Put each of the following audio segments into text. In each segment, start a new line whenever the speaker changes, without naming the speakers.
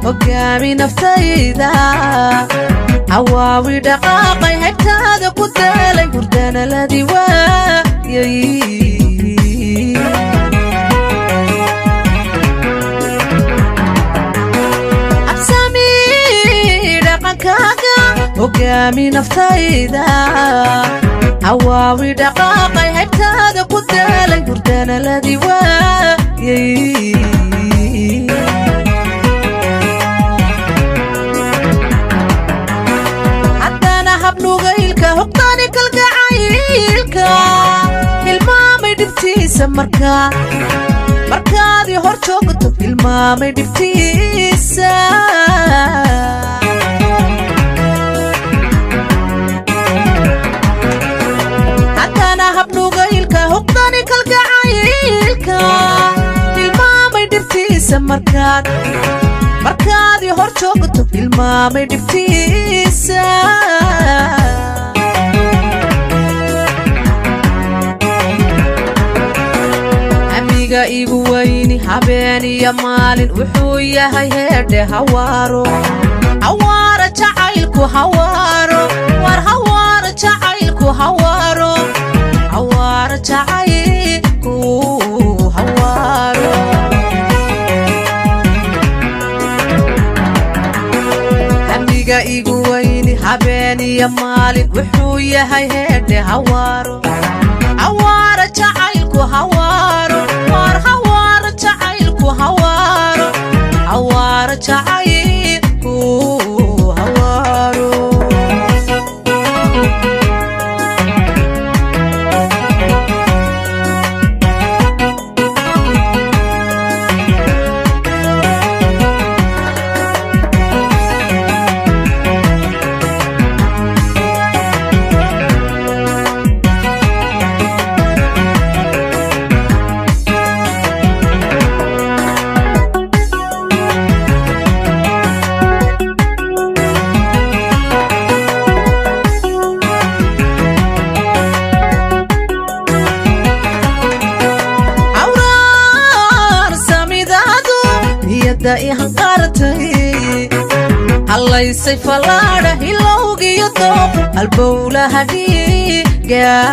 وقامي نفتيدا عواوي دقاقي هبتادا كدالي وردانا الذي وايي أبسامي دقاقاقا وقامي نفتيدا عواوي دقاقي هبتادا كدالي وردانا الذي وايي هقطاني كالقعايلك المامي دفتيسا مركادي هورتوقتو المامي دفتيسا حتى أنا هبنو غيلك هقطاني كالقعايلك المامي دفتيسا مركادي هورتوقتو المامي دفتيسا igu wayni habeeni ya maalin wuxuu yahay heerde hawaaro jacaylku hawaaro war hawaaro jacaylku hawaaro jacaylku hawaaro amiga igu wayni habeeni ya maalin wuxuu yahay heerde hawaaro jacaylku hawaaro jacaylku hawaaro jacaylku hawaaro دائما قارتي الله يسيف الله يلوقي يطوق البولة هديقة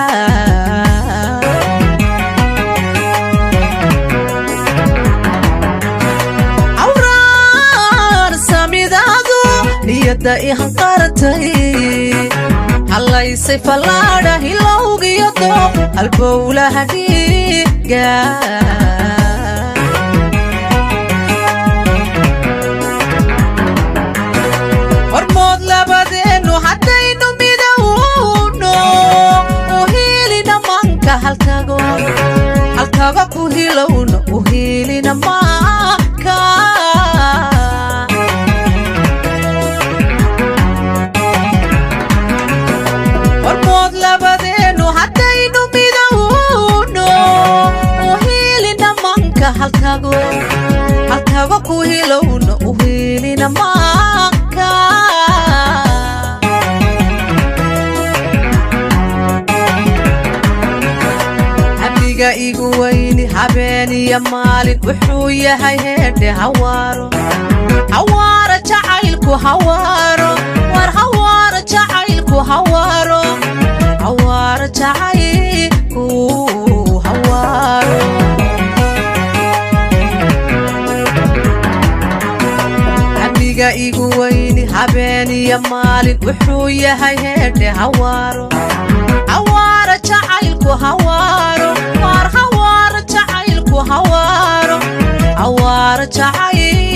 عوران سامي دادو هي دائما قارتي الله يسيف الله يلوقي يطوق البولة هديقة halkaga ku hilowno u hilina maaka warmood labadeenu haddaynu midowno u hilina manka halkaga ku hilowno u hilina maaka igu wayni habeeni ya maalin wuxuu yahay heerde hawaaro jacaylku hawaaro war hawaaro jacaylku hawaaro jacaylku hawaaro amiga igu wayni habeeni ya maalin wuxuu yahay heerde hawaaro jacaylku hawaaro war hawaaro jacaylku hawaaro jacaylku